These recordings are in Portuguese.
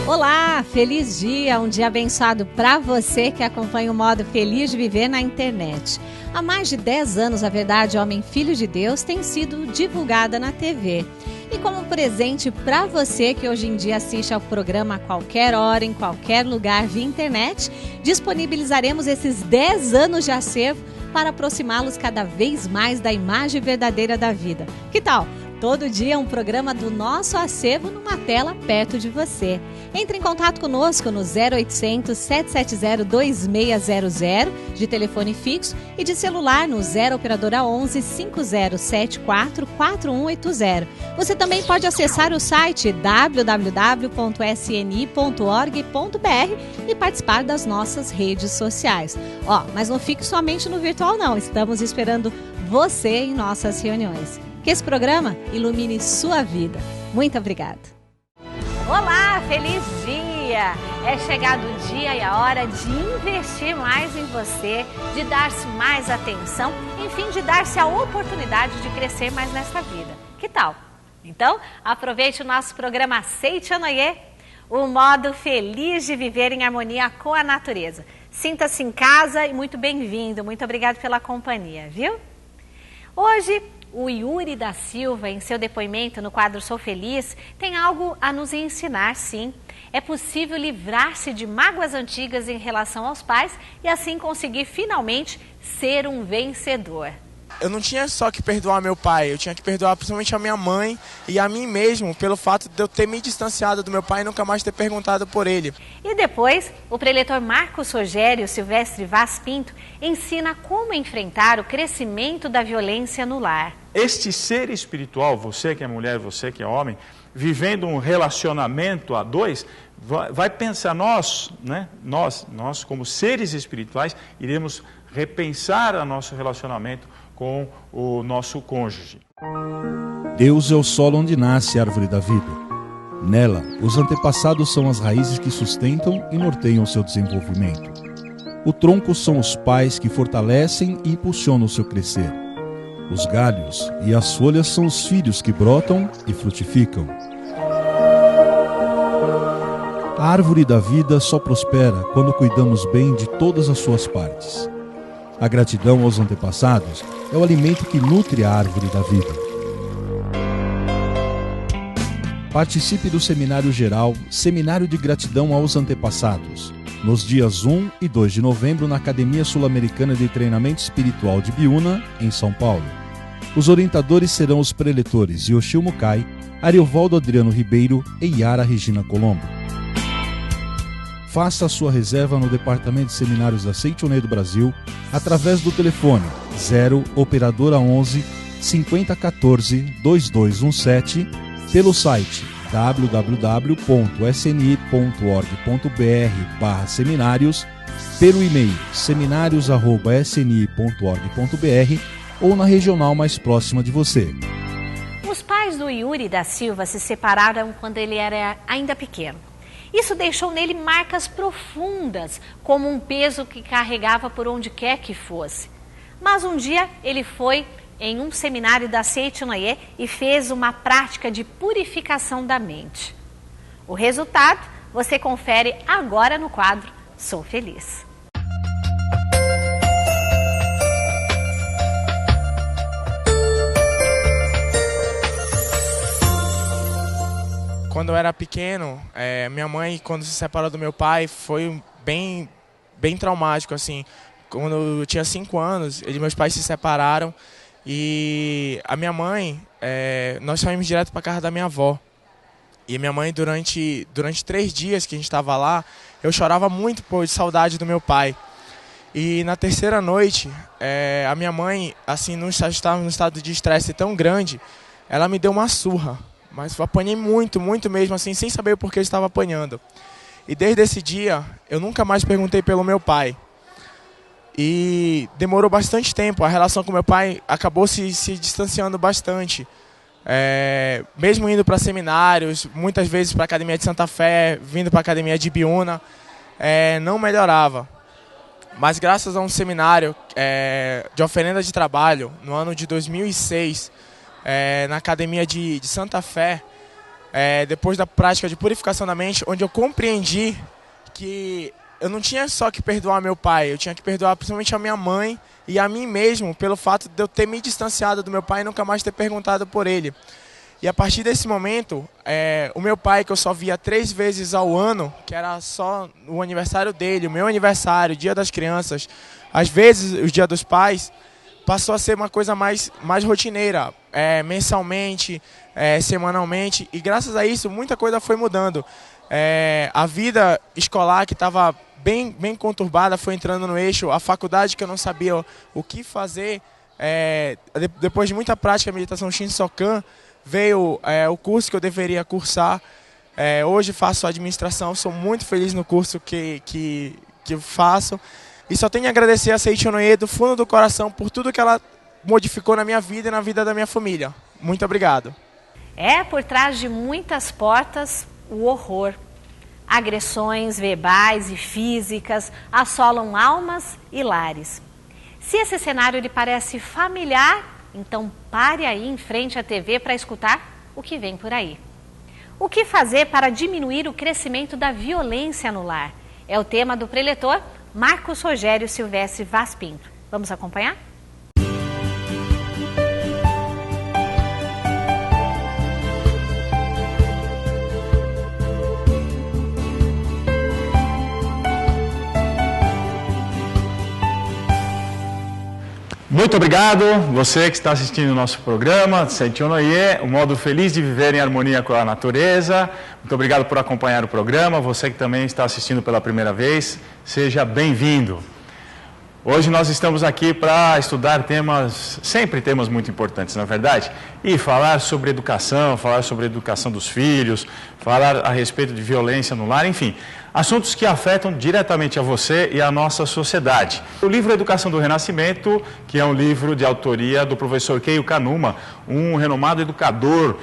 Olá, feliz dia, um dia abençoado para você que acompanha o modo Feliz de Viver na internet. Há mais de 10 anos, a Verdade Homem Filho de Deus tem sido divulgada na TV. E como presente para você que hoje em dia assiste ao programa a qualquer hora, em qualquer lugar via internet, disponibilizaremos esses 10 anos de acervo para aproximá-los cada vez mais da imagem verdadeira da vida. Que tal? Todo dia um programa do nosso acervo numa tela perto de você. Entre em contato conosco no 0800 770 2600 de telefone fixo e de celular no 0 operadora 11 5074 4180. Você também pode acessar o site www.sni.org.br e participar das nossas redes sociais. Mas não fique somente no virtual não, estamos esperando você em nossas reuniões. Que esse programa ilumine sua vida. Muito obrigada. Olá, feliz dia! É chegado o dia e a hora de investir mais em você, de dar-se mais atenção, enfim, de dar-se a oportunidade de crescer mais nesta vida. Que tal? Então, aproveite o nosso programa Aceite Anoye, o modo feliz de viver em harmonia com a natureza. Sinta-se em casa e muito bem-vindo. Muito obrigado pela companhia, viu? Hoje, o Yuri da Silva, em seu depoimento no quadro Sou Feliz, tem algo a nos ensinar, sim. É possível livrar-se de mágoas antigas em relação aos pais e assim conseguir finalmente ser um vencedor. Eu não tinha só que perdoar meu pai, eu tinha que perdoar principalmente a minha mãe e a mim mesmo, pelo fato de eu ter me distanciado do meu pai e nunca mais ter perguntado por ele. E depois, o preletor Marcos Rogério Silvestre Vaz Pinto ensina como enfrentar o crescimento da violência no lar. Este ser espiritual, você que é mulher, você que é homem, vivendo um relacionamento a dois, vai pensar nós como seres espirituais, iremos repensar o nosso relacionamento com o nosso cônjuge. Deus é o solo onde nasce a árvore da vida. Nela, os antepassados são as raízes que sustentam e norteiam seu desenvolvimento. O tronco são os pais que fortalecem e impulsionam o seu crescer. Os galhos e as folhas são os filhos que brotam e frutificam. A árvore da vida só prospera quando cuidamos bem de todas as suas partes. A gratidão aos antepassados é o alimento que nutre a árvore da vida. Participe do Seminário Geral, Seminário de Gratidão aos Antepassados, nos dias 1 e 2 de novembro na Academia Sul-Americana de Treinamento Espiritual de Biúna, em São Paulo. Os orientadores serão os preletores Yoshio Mukai, Ariovaldo Adriano Ribeiro e Yara Regina Colombo. Faça a sua reserva no Departamento de Seminários da Aceite do Brasil através do telefone 0 operadora 11 5014 2217 pelo site www.sni.org.br/seminários, pelo e-mail seminarios@sni.org.br ou na regional mais próxima de você. Os pais do Yuri da Silva se separaram quando ele era ainda pequeno. Isso deixou nele marcas profundas, como um peso que carregava por onde quer que fosse. Mas um dia ele foi em um seminário da Aceite Anoye e fez uma prática de purificação da mente. O resultado você confere agora no quadro Sou Feliz. Quando eu era pequeno, minha mãe, quando se separou do meu pai, foi bem traumático, assim. Quando eu tinha 5 anos, meus pais se separaram e a minha mãe, nós saímos direto para a casa da minha avó. E a minha mãe, durante 3 dias que a gente estava lá, eu chorava muito por saudade do meu pai. E na terceira noite, a minha mãe, assim, estava num estado de estresse tão grande, ela me deu uma surra. Mas eu apanhei muito mesmo, assim, sem saber o porquê eu estava apanhando. E desde esse dia, eu nunca mais perguntei pelo meu pai. E demorou bastante tempo, a relação com meu pai acabou se distanciando bastante. Mesmo indo para seminários, muitas vezes para a Academia de Santa Fé, vindo para a Academia de Biúna, não melhorava. Mas graças a um seminário de oferenda de trabalho, no ano de 2006, na Academia de Santa Fé, depois da prática de purificação da mente, onde eu compreendi que eu não tinha só que perdoar meu pai, eu tinha que perdoar principalmente a minha mãe e a mim mesmo, pelo fato de eu ter me distanciado do meu pai e nunca mais ter perguntado por ele. E a partir desse momento, o meu pai, que eu só via 3 vezes ao ano, que era só o aniversário dele, o meu aniversário, o dia das crianças, às vezes o dia dos pais, passou a ser uma coisa mais rotineira, mensalmente, semanalmente, e graças a isso muita coisa foi mudando. A vida escolar, que estava bem conturbada, foi entrando no eixo. A faculdade, que eu não sabia o que fazer, depois de muita prática de meditação Shinsokan, veio o curso que eu deveria cursar. Hoje faço administração, sou muito feliz no curso que eu faço. E só tenho a agradecer a Seiichi Onoye do fundo do coração por tudo que ela modificou na minha vida e na vida da minha família. Muito obrigado. Por trás de muitas portas, o horror. Agressões verbais e físicas assolam almas e lares. Se esse cenário lhe parece familiar, então pare aí em frente à TV para escutar o que vem por aí. O que fazer para diminuir o crescimento da violência no lar? É o tema do preletor Marcos Rogério Silvestre Vaz Pinto. Vamos acompanhar? Muito obrigado, você que está assistindo o nosso programa, Seiichi Onoye, o modo feliz de viver em harmonia com a natureza. Muito obrigado por acompanhar o programa, você que também está assistindo pela primeira vez, seja bem-vindo. Hoje nós estamos aqui para estudar sempre temas muito importantes, na verdade, e falar sobre educação dos filhos, falar a respeito de violência no lar, enfim, assuntos que afetam diretamente a você e a nossa sociedade. O livro Educação do Renascimento, que é um livro de autoria do professor Keio Kanuma, um renomado educador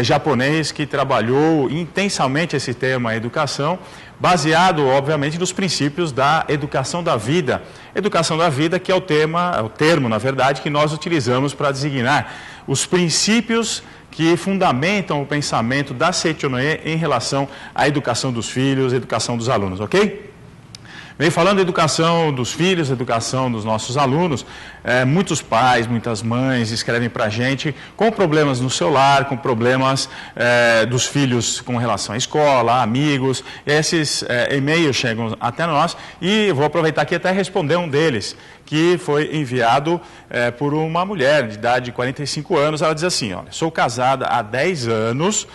japonês que trabalhou intensamente esse tema, a educação, baseado, obviamente, nos princípios da educação da vida. Educação da vida, que é o termo, na verdade, que nós utilizamos para designar os princípios que fundamentam o pensamento da Seiichi Onoye em relação à educação dos filhos, educação dos alunos, ok? Vem falando de educação dos filhos, educação dos nossos alunos. Muitos pais, muitas mães escrevem para a gente com problemas no seu lar, com problemas dos filhos com relação à escola, amigos. Esses e-mails chegam até nós e vou aproveitar aqui até responder um deles, que foi enviado por uma mulher de idade de 45 anos. Ela diz assim, olha, sou casada há 10 anos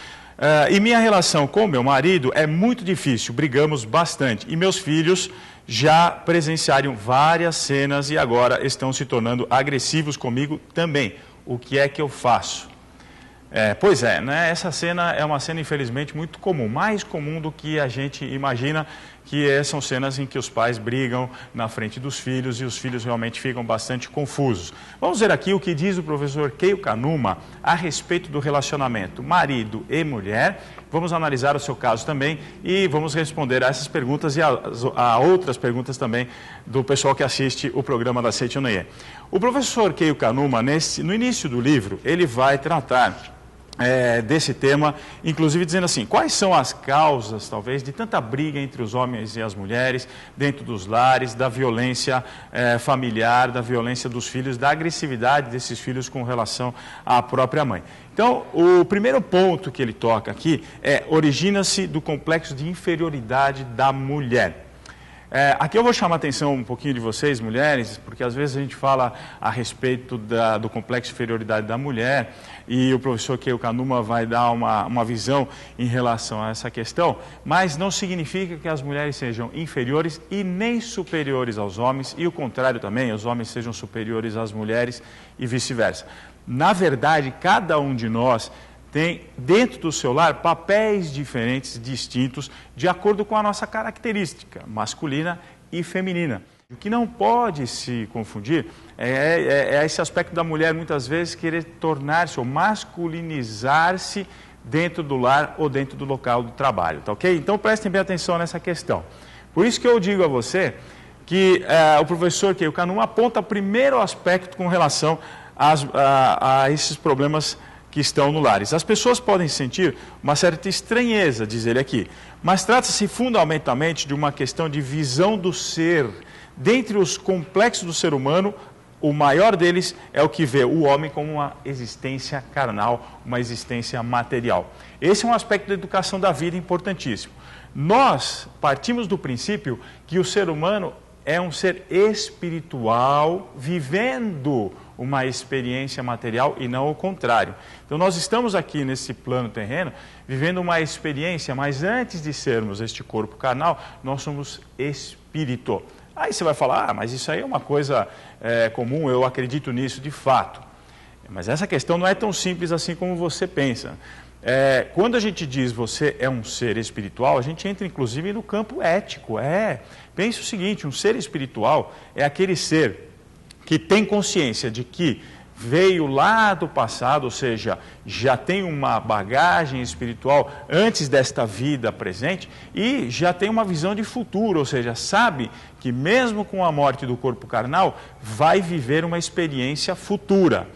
e minha relação com meu marido é muito difícil, brigamos bastante e meus filhos já presenciaram várias cenas e agora estão se tornando agressivos comigo também. O que é que eu faço? Pois é, né? Essa cena é uma cena infelizmente muito comum, mais comum do que a gente imagina, que são cenas em que os pais brigam na frente dos filhos e os filhos realmente ficam bastante confusos. Vamos ver aqui o que diz o professor Keio Kanuma a respeito do relacionamento marido e mulher. Vamos analisar o seu caso também e vamos responder a essas perguntas e a outras perguntas também do pessoal que assiste o programa da Seiichi Onoye. O professor Keio Kanuma, no início do livro, ele vai tratar desse tema, inclusive dizendo assim, quais são as causas, talvez, de tanta briga entre os homens e as mulheres, dentro dos lares, da violência familiar, da violência dos filhos, da agressividade desses filhos com relação à própria mãe. Então, o primeiro ponto que ele toca aqui origina-se do complexo de inferioridade da mulher. Aqui eu vou chamar a atenção um pouquinho de vocês, mulheres, porque às vezes a gente fala a respeito do complexo de inferioridade da mulher e o professor Keio Kanuma vai dar uma visão em relação a essa questão, mas não significa que as mulheres sejam inferiores e nem superiores aos homens e o contrário também, os homens sejam superiores às mulheres e vice-versa. Na verdade, cada um de nós tem dentro do seu lar papéis diferentes, distintos, de acordo com a nossa característica masculina e feminina. O que não pode se confundir é esse aspecto da mulher muitas vezes querer tornar-se ou masculinizar-se dentro do lar ou dentro do local do trabalho, tá ok? Então prestem bem atenção nessa questão. Por isso que eu digo a você que o professor Keio Kanuma aponta o primeiro aspecto com relação a esses problemas que estão no lar. As pessoas podem sentir uma certa estranheza, diz ele aqui, mas trata-se fundamentalmente de uma questão de visão do ser. Dentre os complexos do ser humano, o maior deles é o que vê o homem como uma existência carnal, uma existência material. Esse é um aspecto da educação da vida importantíssimo. Nós partimos do princípio que o ser humano é um ser espiritual vivendo uma experiência material e não o contrário. Então nós estamos aqui nesse plano terreno vivendo uma experiência, mas antes de sermos este corpo carnal, nós somos espírito. Aí você vai falar, mas isso aí é uma coisa comum, eu acredito nisso de fato. Mas essa questão não é tão simples assim como você pensa. Quando a gente diz você é um ser espiritual, a gente entra inclusive no campo ético. Pense o seguinte, um ser espiritual é aquele ser que tem consciência de que veio lá do passado, ou seja, já tem uma bagagem espiritual antes desta vida presente e já tem uma visão de futuro, ou seja, sabe que mesmo com a morte do corpo carnal, vai viver uma experiência futura.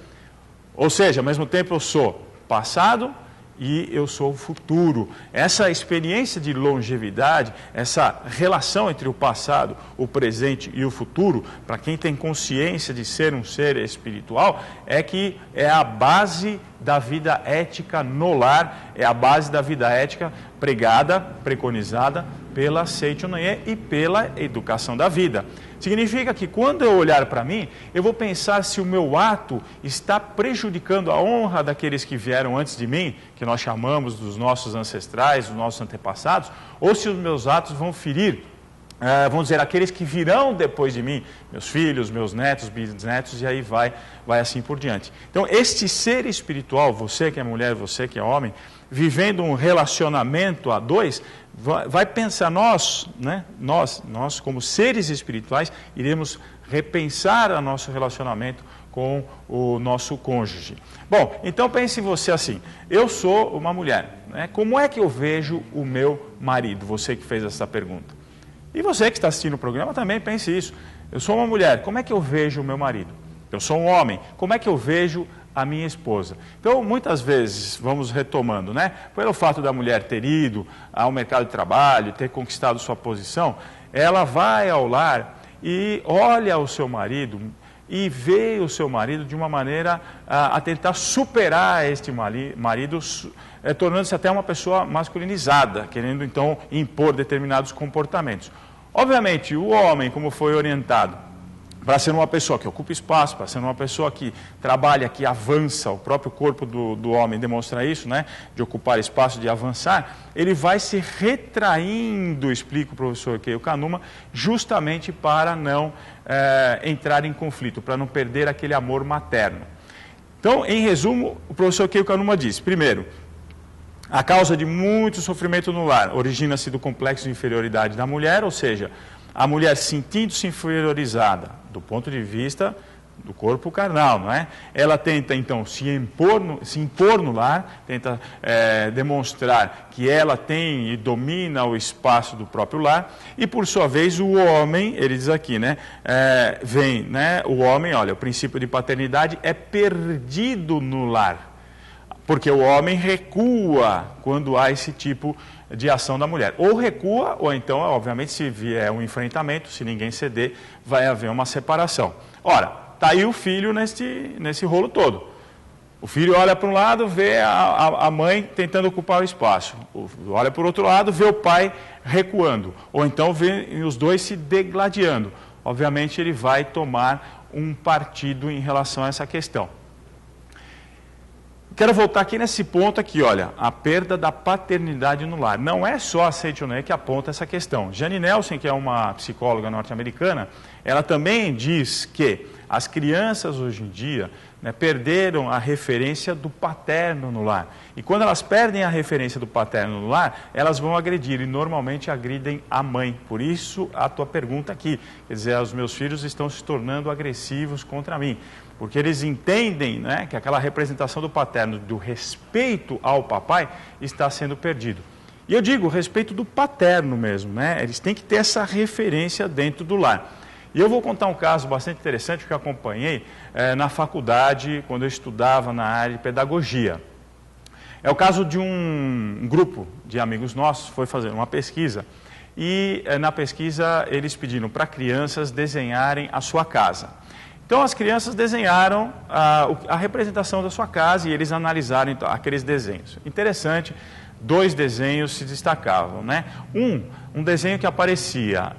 Ou seja, ao mesmo tempo eu sou passado e eu sou o futuro. Essa experiência de longevidade, essa relação entre o passado, o presente e o futuro, para quem tem consciência de ser um ser espiritual, que é a base da vida ética no lar, é a base da vida ética pregada, preconizada pela Seichonoye e pela educação da vida. Significa que quando eu olhar para mim, eu vou pensar se o meu ato está prejudicando a honra daqueles que vieram antes de mim, que nós chamamos dos nossos ancestrais, dos nossos antepassados, ou se os meus atos vão ferir, vamos dizer, aqueles que virão depois de mim, meus filhos, meus netos, bisnetos, e aí vai assim por diante. Então, este ser espiritual, você que é mulher, você que é homem, vivendo um relacionamento a dois, vai pensar nós como seres espirituais, iremos repensar o nosso relacionamento com o nosso cônjuge. Bom, então pense você assim, eu sou uma mulher, como é que eu vejo o meu marido? Você que fez essa pergunta. E você que está assistindo o programa também pense isso. Eu sou uma mulher, como é que eu vejo o meu marido? Eu sou um homem, como é que eu vejo a minha esposa? Então, muitas vezes, vamos retomando, pelo fato da mulher ter ido ao mercado de trabalho, ter conquistado sua posição, ela vai ao lar e olha o seu marido e vê o seu marido de uma maneira a tentar superar este marido, tornando-se até uma pessoa masculinizada, querendo então impor determinados comportamentos. Obviamente, o homem, como foi orientado, para ser uma pessoa que ocupa espaço, para ser uma pessoa que trabalha, que avança, o próprio corpo do homem demonstra isso, de ocupar espaço, de avançar, ele vai se retraindo, explica o professor Keio Kanuma, justamente para não entrar em conflito, para não perder aquele amor materno. Então, em resumo, o professor Keio Kanuma diz, primeiro, a causa de muito sofrimento no lar origina-se do complexo de inferioridade da mulher, ou seja, a mulher sentindo-se inferiorizada do ponto de vista do corpo carnal, Ela tenta, então, se impor no lar, tenta demonstrar que ela tem e domina o espaço do próprio lar, e, por sua vez, o homem, ele diz aqui, o homem, olha, o princípio de paternidade é perdido no lar, porque o homem recua quando há esse tipo de ação da mulher. Ou recua, ou então, obviamente, se vier um enfrentamento, se ninguém ceder, vai haver uma separação. Ora, está aí o filho nesse rolo todo. O filho olha para um lado, vê a mãe tentando ocupar o espaço. Olha para o outro lado, vê o pai recuando. Ou então vê os dois se degladiando. Obviamente, ele vai tomar um partido em relação a essa questão. Quero voltar aqui nesse ponto aqui, olha, a perda da paternidade no lar. Não é só a Seichonoye que aponta essa questão. Jane Nelson, que é uma psicóloga norte-americana, ela também diz que as crianças hoje em dia perderam a referência do paterno no lar. E quando elas perdem a referência do paterno no lar, elas vão agredir e normalmente agridem a mãe. Por isso a tua pergunta aqui, quer dizer, os meus filhos estão se tornando agressivos contra mim. Porque eles entendem que aquela representação do paterno, do respeito ao papai, está sendo perdido. E eu digo, respeito do paterno mesmo, eles têm que ter essa referência dentro do lar. E eu vou contar um caso bastante interessante que eu acompanhei na faculdade, quando eu estudava na área de pedagogia. É o caso de um grupo de amigos nossos, foi fazer uma pesquisa, e na pesquisa eles pediram para crianças desenharem a sua casa. Então as crianças desenharam a representação da sua casa e eles analisaram então, aqueles desenhos. Interessante, 2 desenhos se destacavam, né? Um desenho que aparecia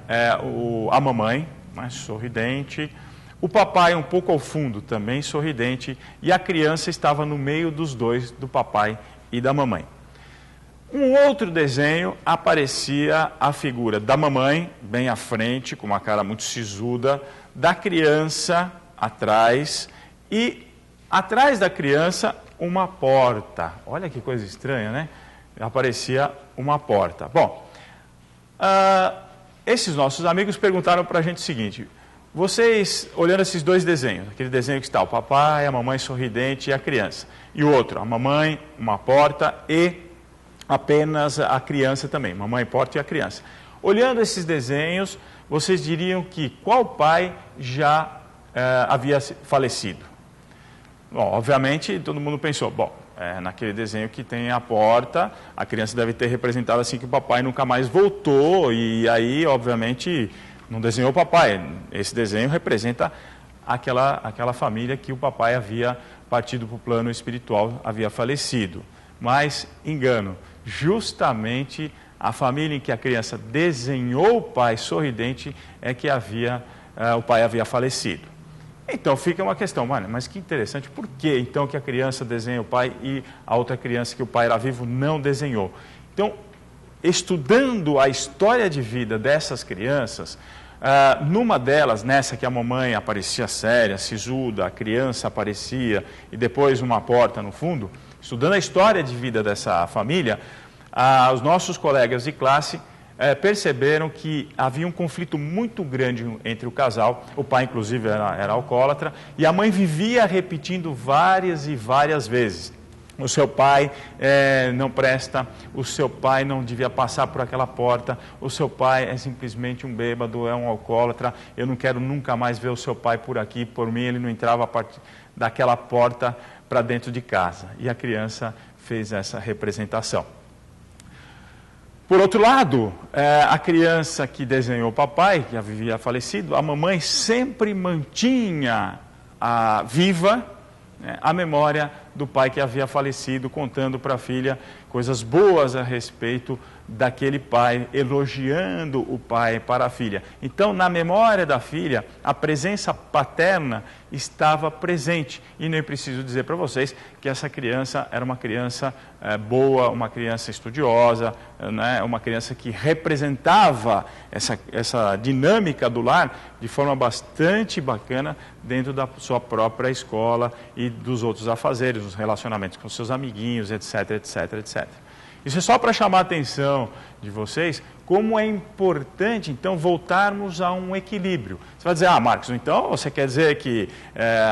a mamãe, mais sorridente, o papai um pouco ao fundo também sorridente, e a criança estava no meio dos dois, do papai e da mamãe. Um outro desenho aparecia a figura da mamãe, bem à frente, com uma cara muito sisuda, da criança atrás, e atrás da criança uma porta. Olha que coisa estranha, né? Aparecia uma porta. Bom, esses nossos amigos perguntaram para a gente o seguinte: vocês, olhando esses 2 desenhos, aquele desenho que está o papai, a mamãe sorridente e a criança, e o outro, a mamãe, uma porta e apenas a criança também, mamãe, porta e a criança. Olhando esses desenhos, vocês diriam que qual pai já havia falecido? Bom, obviamente todo mundo pensou, bom, naquele desenho que tem a porta, a criança deve ter representado assim que o papai nunca mais voltou, e aí, obviamente, não desenhou o papai. Esse desenho representa aquela família que o papai havia partido para o plano espiritual, havia falecido. Mas, engano, justamente a família em que a criança desenhou o pai sorridente é que o pai havia falecido. Então fica uma questão, mas que interessante, por que então que a criança desenha o pai e a outra criança que o pai era vivo não desenhou? Então, estudando a história de vida dessas crianças, numa delas, nessa que a mamãe aparecia séria, sisuda, a criança aparecia e depois uma porta no fundo, estudando a história de vida dessa família, os nossos colegas de classe perceberam que havia um conflito muito grande entre o casal. O pai, inclusive, era alcoólatra, e a mãe vivia repetindo várias e várias vezes: o seu pai não presta, o seu pai não devia passar por aquela porta, o seu pai é simplesmente um bêbado, é um alcoólatra, eu não quero nunca mais ver o seu pai por aqui, por mim ele não entrava a partir daquela porta para dentro de casa. E a criança fez essa representação. Por outro lado, a criança que desenhou o papai, que havia falecido, a mamãe sempre mantinha viva a memória do pai que havia falecido, contando para a filha coisas boas a respeito daquele pai, elogiando o pai para a filha. Então, na memória da filha, a presença paterna estava presente. E nem preciso dizer para vocês que essa criança era uma criança boa, uma criança estudiosa, né? Uma criança que representava essa dinâmica do lar de forma bastante bacana dentro da sua própria escola e dos outros afazeres, os relacionamentos com seus amiguinhos, etc, etc, etc. Isso é só para chamar a atenção de vocês, como é importante, então, voltarmos a um equilíbrio. Você vai dizer, Marcos, então você quer dizer que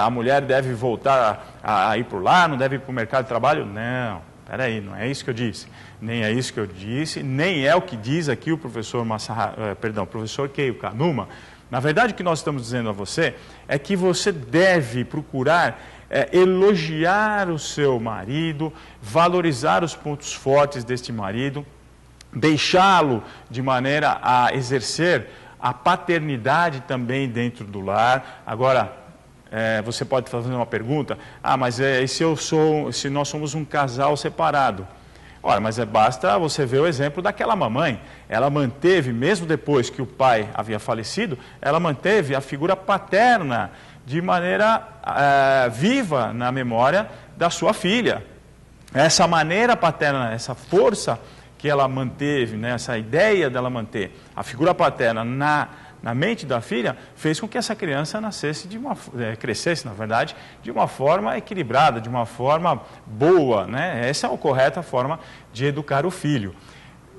a mulher deve voltar a ir para o lar, não deve ir para o mercado de trabalho? Não, peraí, não é isso que eu disse. Nem é isso que eu disse, nem é o que diz aqui o professor professor Keio Kanuma. Na verdade, o que nós estamos dizendo a você é que você deve procurar elogiar o seu marido, valorizar os pontos fortes deste marido, deixá-lo de maneira a exercer a paternidade também dentro do lar. Agora, você pode fazer uma pergunta: mas se nós somos um casal separado? Ora, mas basta você ver o exemplo daquela mamãe. Ela manteve, mesmo depois que o pai havia falecido, ela manteve a figura paterna de maneira viva na memória da sua filha. Essa maneira paterna, essa força que ela manteve, né, essa ideia dela manter a figura paterna na mente da filha, fez com que essa criança crescesse, na verdade, de uma forma equilibrada, de uma forma boa, né? Essa é a correta forma de educar o filho.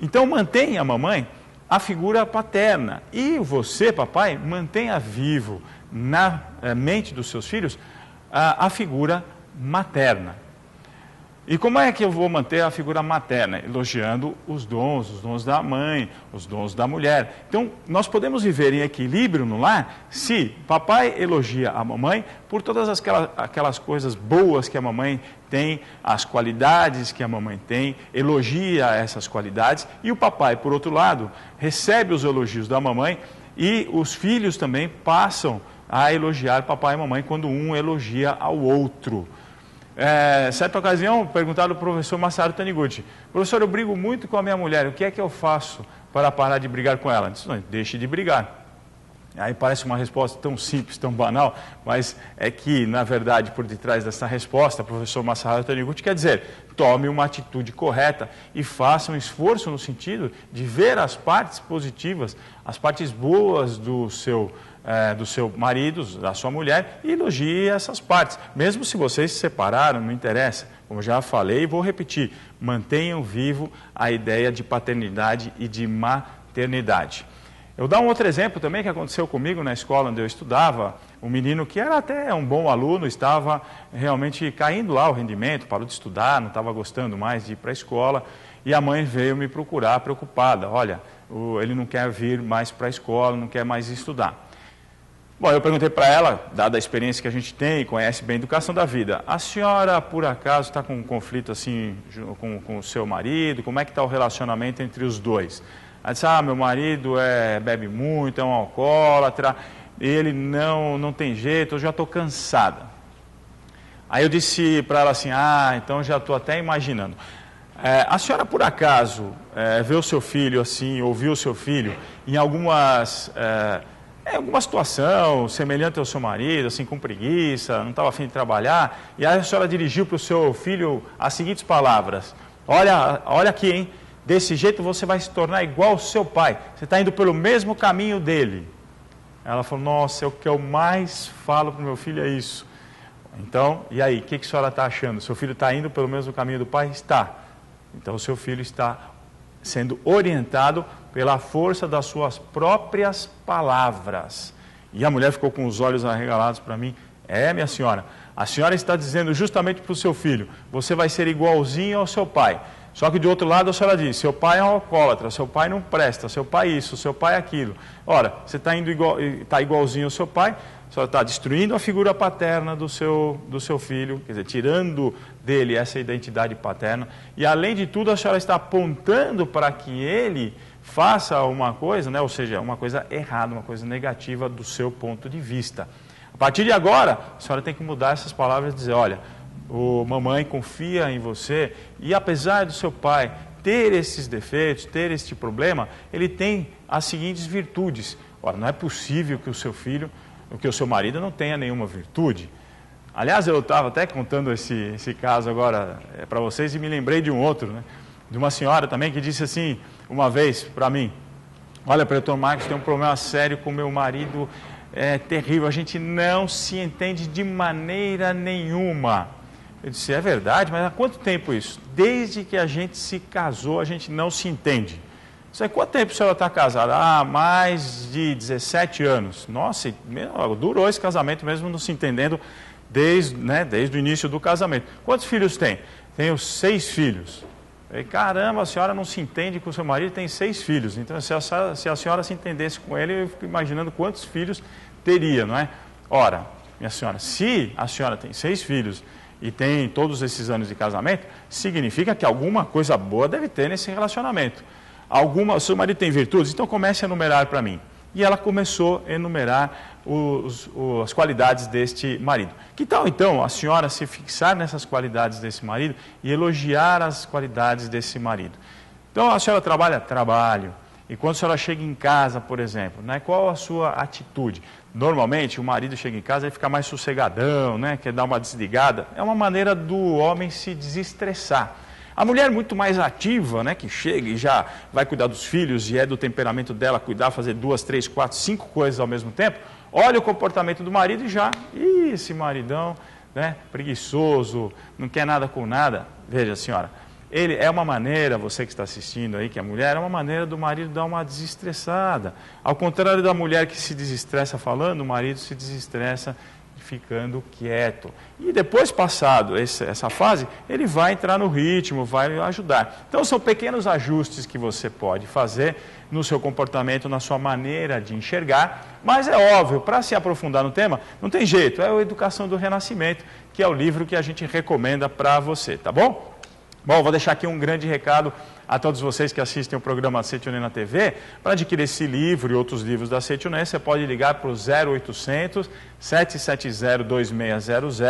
Então, mantenha, mamãe, a figura paterna. E você, papai, mantenha vivo na mente dos seus filhos a figura materna. E como é que eu vou manter a figura materna? Elogiando os dons da mãe, os dons da mulher. Então, nós podemos viver em equilíbrio no lar se papai elogia a mamãe por todas aquelas coisas boas que a mamãe tem, as qualidades que a mamãe tem, elogia essas qualidades, e o papai, por outro lado, recebe os elogios da mamãe e os filhos também passam a elogiar papai e mamãe quando um elogia ao outro. Certa ocasião, perguntaram ao professor Masaru Taniguchi: professor, eu brigo muito com a minha mulher, o que é que eu faço para parar de brigar com ela? Ele disse: não, deixe de brigar. Aí parece uma resposta tão simples, tão banal, mas é que, na verdade, por detrás dessa resposta, o professor Masaru Taniguchi quer dizer: tome uma atitude correta e faça um esforço no sentido de ver as partes positivas, as partes boas do seu marido, da sua mulher, e elogie essas partes. Mesmo se vocês se separaram, não interessa. Como já falei e vou repetir, mantenham vivo a ideia de paternidade e de maternidade. Eu vou dar um outro exemplo também que aconteceu comigo na escola onde eu estudava. Um menino que era até um bom aluno, estava realmente caindo lá o rendimento, parou de estudar, não estava gostando mais de ir para a escola, e a mãe veio me procurar preocupada: olha, ele não quer vir mais para a escola, não quer mais estudar. Bom, eu perguntei para ela, dada a experiência que a gente tem, conhece bem a educação da vida: a senhora, por acaso, está com um conflito assim com o seu marido? Como é que está o relacionamento entre os dois? Ela disse: meu marido bebe muito, é um alcoólatra, ele não tem jeito, eu já estou cansada. Aí eu disse para ela assim: então já estou até imaginando. A senhora, por acaso, vê o seu filho assim, ouviu o seu filho em alguma situação semelhante ao seu marido, assim, com preguiça, não estava a fim de trabalhar, e aí a senhora dirigiu para o seu filho as seguintes palavras: olha aqui, hein? Desse jeito você vai se tornar igual ao seu pai, você está indo pelo mesmo caminho dele. Ela falou: nossa, o que eu mais falo para o meu filho é isso. Então, e aí, o que a senhora está achando? Seu filho está indo pelo mesmo caminho do pai? Está. Então, o seu filho está sendo orientado pela força das suas próprias palavras. E a mulher ficou com os olhos arregalados para mim: minha senhora, a senhora está dizendo justamente para o seu filho: você vai ser igualzinho ao seu pai. Só que de outro lado a senhora diz: seu pai é um alcoólatra, seu pai não presta, seu pai isso, seu pai aquilo. Ora, você está igualzinho ao seu pai, a senhora está destruindo a figura paterna do seu filho, quer dizer, tirando dele essa identidade paterna, e além de tudo a senhora está apontando para que ele faça uma coisa, ou seja, uma coisa errada, uma coisa negativa do seu ponto de vista. A partir de agora, a senhora tem que mudar essas palavras e dizer: olha, mamãe confia em você, e apesar do seu pai ter esses defeitos, ter este problema, ele tem as seguintes virtudes. Ora, não é possível que o seu filho, que o seu marido não tenha nenhuma virtude. Aliás, eu estava até contando esse caso agora para vocês e me lembrei de um outro, de uma senhora também que disse assim uma vez para mim: olha, Pretor Marcos, tem um problema sério com meu marido, é terrível, a gente não se entende de maneira nenhuma. Eu disse: é verdade, mas há quanto tempo isso? Desde que a gente se casou, a gente não se entende. Isso é quanto tempo a senhora está casada? Mais de 17 anos. Nossa, durou esse casamento mesmo não se entendendo desde o início do casamento. Quantos filhos tem? Tenho 6 filhos. E, caramba, a senhora não se entende com o seu marido, tem 6 filhos. Então, se a senhora se entendesse com ele, eu fico imaginando quantos filhos teria, não é? Ora, minha senhora, se a senhora tem 6 filhos e tem todos esses anos de casamento, significa que alguma coisa boa deve ter nesse relacionamento. Seu marido tem virtudes? Então comece a enumerar para mim. E ela começou a enumerar as qualidades deste marido. Que tal então a senhora se fixar nessas qualidades desse marido e elogiar as qualidades desse marido? Então a senhora trabalha? Trabalho. E quando a senhora chega em casa, por exemplo, qual a sua atitude? Normalmente o marido chega em casa e fica mais sossegadão, quer dar uma desligada. É uma maneira do homem se desestressar. A mulher muito mais ativa, que chega e já vai cuidar dos filhos e é do temperamento dela cuidar, fazer 2, 3, 4, 5 coisas ao mesmo tempo, olha o comportamento do marido e já, esse maridão, preguiçoso, não quer nada com nada. Veja, senhora, ele é uma maneira, você que está assistindo aí, que a mulher, é uma maneira do marido dar uma desestressada. Ao contrário da mulher que se desestressa falando, o marido se desestressa ficando quieto. E depois, passado essa fase, ele vai entrar no ritmo, vai ajudar. Então, são pequenos ajustes que você pode fazer no seu comportamento, na sua maneira de enxergar. Mas é óbvio, para se aprofundar no tema, não tem jeito, é a Educação do Renascimento, que é o livro que a gente recomenda para você, tá bom? Bom, vou deixar aqui um grande recado a todos vocês que assistem o programa Seitonê na TV. Para adquirir esse livro e outros livros da Seitonê, você pode ligar para o 0800 770 2600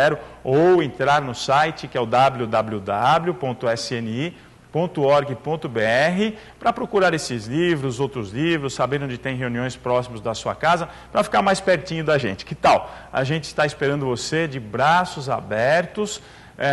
ou entrar no site que é o www.sni.org.br para procurar esses livros, outros livros, saber onde tem reuniões próximos da sua casa, para ficar mais pertinho da gente. Que tal? A gente está esperando você de braços abertos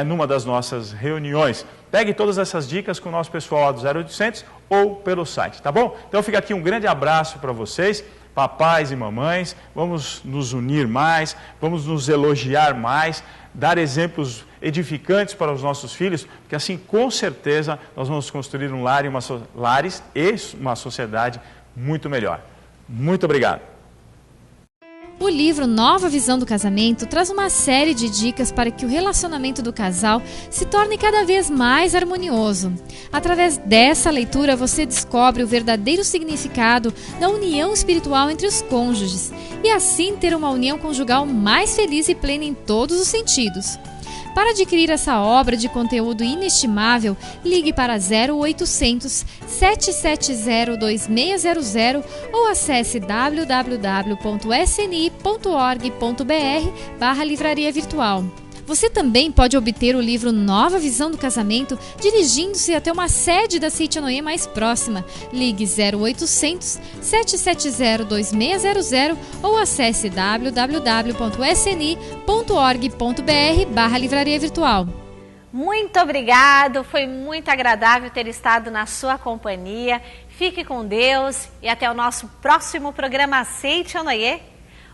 numa das nossas reuniões. Pegue todas essas dicas com o nosso pessoal lá do 0800 ou pelo site, tá bom? Então fica aqui um grande abraço para vocês, papais e mamães. Vamos nos unir mais, vamos nos elogiar mais, dar exemplos edificantes para os nossos filhos, porque assim, com certeza, nós vamos construir um lar e lares e uma sociedade muito melhor. Muito obrigado. O livro Nova Visão do Casamento traz uma série de dicas para que o relacionamento do casal se torne cada vez mais harmonioso. Através dessa leitura, você descobre o verdadeiro significado da união espiritual entre os cônjuges e assim ter uma união conjugal mais feliz e plena em todos os sentidos. Para adquirir essa obra de conteúdo inestimável, ligue para 0800 770 2600 ou acesse www.sni.org.br/livraria virtual. Você também pode obter o livro Nova Visão do Casamento dirigindo-se até uma sede da Seitonê mais próxima. Ligue 0800 770 2600 ou acesse www.sni.org.br/livraria virtual. Muito obrigado, foi muito agradável ter estado na sua companhia. Fique com Deus e até o nosso próximo programa Seitonê,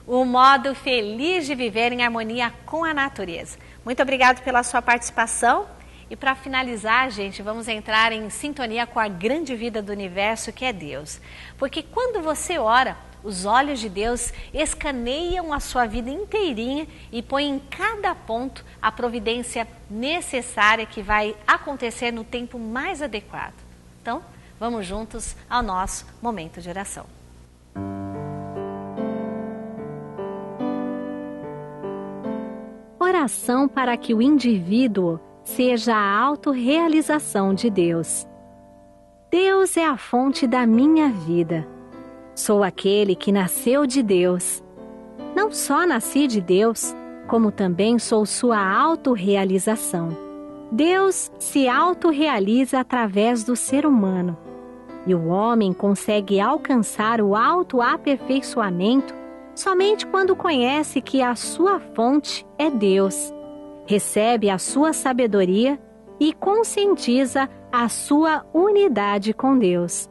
o modo feliz de viver em harmonia com a natureza. Muito obrigado pela sua participação. E para finalizar, gente, vamos entrar em sintonia com a grande vida do universo que é Deus. Porque quando você ora, os olhos de Deus escaneiam a sua vida inteirinha e põem em cada ponto a providência necessária que vai acontecer no tempo mais adequado. Então, vamos juntos ao nosso momento de oração. Oração para que o indivíduo seja a autorrealização de Deus. Deus é a fonte da minha vida. Sou aquele que nasceu de Deus. Não só nasci de Deus, como também sou sua autorrealização. Deus se autorrealiza através do ser humano. E o homem consegue alcançar o autoaperfeiçoamento somente quando conhece que a sua fonte é Deus, recebe a sua sabedoria e conscientiza a sua unidade com Deus.